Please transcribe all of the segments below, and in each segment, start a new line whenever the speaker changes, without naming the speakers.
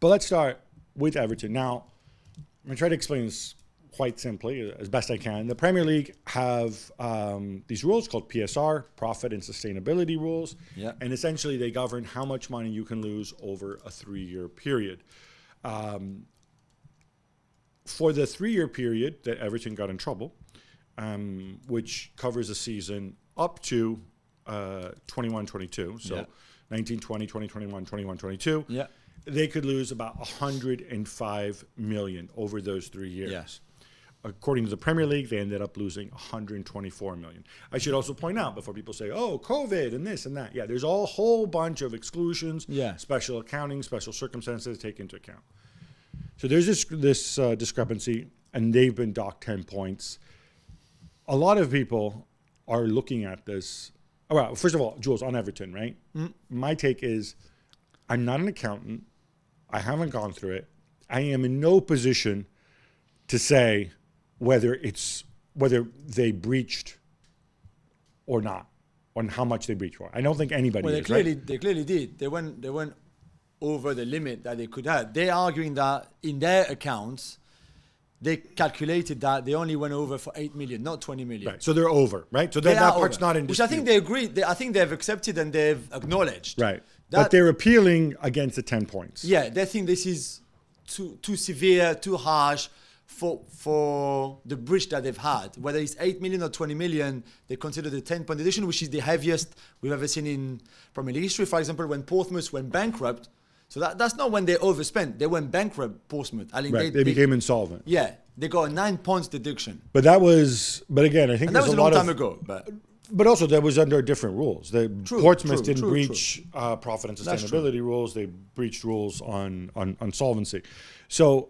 But let's start with Everton. Now, I'm going to try to explain this quite simply, as best I can. The Premier League have these rules called PSR, Profit and Sustainability Rules.
Yeah.
And essentially, they govern how much money you can lose over a 3-year period. For the 3-year period that Everton got in trouble, which covers a season up to 21-22, so 19-20, 20-21, 21-22, they could lose about 105 million over those 3 years.
Yes.
According to the Premier League, they ended up losing 124 million. I should also point out, before people say, oh, COVID and this and that. Yeah, there's a whole bunch of exclusions, special accounting, special circumstances to take into account. So there's this discrepancy, and they've been docked 10 points. A lot of people are looking at this. Oh, well, first of all, Jules, on Everton, right? My take is I'm not an accountant. I haven't gone through it. I am in no position to say whether they breached or not, on how much they breached for. I don't think anybody
well,
is,
they clearly did. They went over the limit that they could have. They're arguing that in their accounts, they calculated that they only went over for 8 million, not 20 million.
Right. So they're over, right? So that part's not in dispute.
Which I think they agreed. I think they've accepted and they've acknowledged.
Right. But they're appealing against the 10 points.
Yeah, they think this is too severe, too harsh for the breach that they've had. Whether it's 8 million or 20 million, they consider the 10-point deduction, which is the heaviest we've ever seen in Premier League history. For example, when Portsmouth went bankrupt, so that's not when they overspent. They went bankrupt, Portsmouth. I mean,
they became insolvent.
Yeah, they got a 9 points deduction.
But again, I think
that was a long time ago.
But also, that was under different rules. Portsmouth didn't breach profit and sustainability rules. They breached rules on solvency. So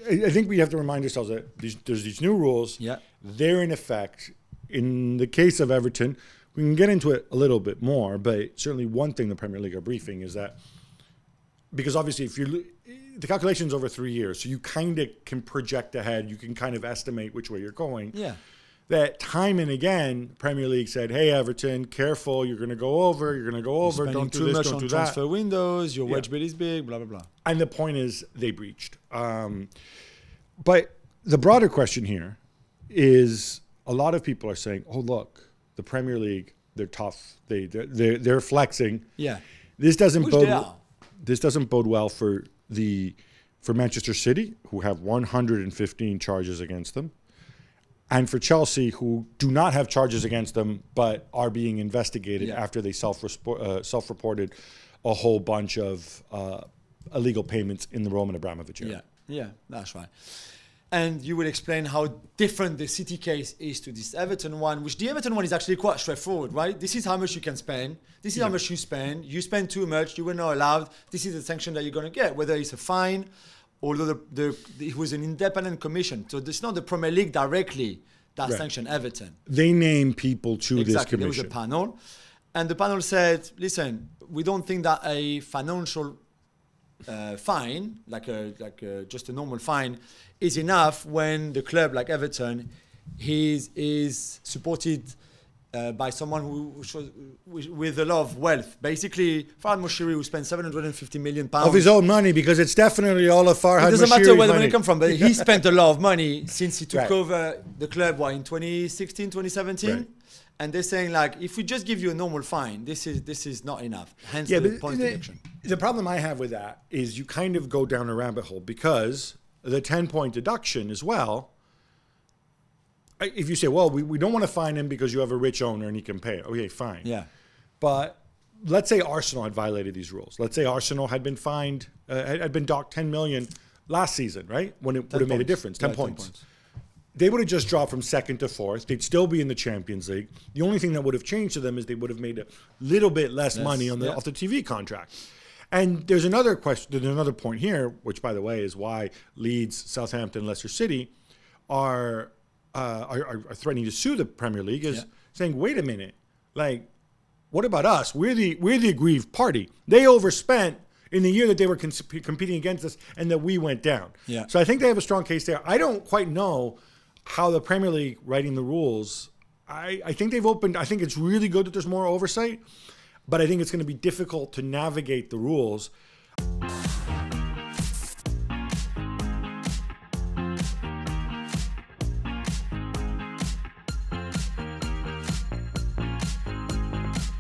I think we have to remind ourselves that there's these new rules.
Yeah.
They're in effect. In the case of Everton, we can get into it a little bit more, but certainly one thing the Premier League are briefing is that, because obviously the calculation's over 3 years, so you kind of can project ahead. You can kind of estimate which way you're going.
Yeah.
That time and again, Premier League said, hey, Everton, careful, you're going to go over, don't do this, don't do that.
Transfer windows, your wage bill is big, blah, blah, blah.
And the point is they breached. But the broader question here is a lot of people are saying, oh, look, the Premier League, they're tough. They're flexing.
Yeah.
This doesn't bode well for Manchester City, who have 115 charges against them. And for Chelsea, who do not have charges against them, but are being investigated after they self-reported a whole bunch of illegal payments in the Roman Abramovich era.
Yeah, that's right. And you will explain how different the City case is to this Everton one, which the Everton one is actually quite straightforward, right? This is how much you can spend. This is how much you spend. You spend too much, you were not allowed. This is the sanction that you're going to get, whether it's a fine, although it was an independent commission. So it's not the Premier League directly that sanctioned Everton.
They name people to this commission.
There was a panel. And the panel said, listen, we don't think that a financial fine, just a normal fine, is enough when the club like Everton is supported by someone with a lot of wealth. Basically, Farhad Moshiri, who spent 750 million pounds.
Of his own money, because it's definitely all of Farhad Moshiri's money.
It doesn't matter where the money comes from, but he spent a lot of money since he took over the club, in 2016, 2017? Right. And they're saying, if we just give you a normal fine, this is not enough. Hence the point deduction.
The problem I have with that is you kind of go down a rabbit hole, because the 10-point deduction as well, if you say, well, we don't want to fine him because you have a rich owner and he can pay it. Okay, fine.
Yeah.
But let's say Arsenal had violated these rules. Let's say Arsenal had been fined, had been docked 10 million last season, right? When it would have made a difference, 10 points. They would have just dropped from 2nd to 4th. They'd still be in the Champions League. The only thing that would have changed to them is they would have made a little bit less money off the TV contract. And there's another question, there's another point here, which, by the way, is why Leeds, Southampton, Leicester City are threatening to sue the Premier League, is saying, wait a minute, what about us? We're the aggrieved party. They overspent in the year that they were competing against us and that we went down.
Yeah.
So I think they have a strong case there. I don't quite know how the Premier League writing the rules, I think they've opened, I think it's really good that there's more oversight, but I think it's going to be difficult to navigate the rules.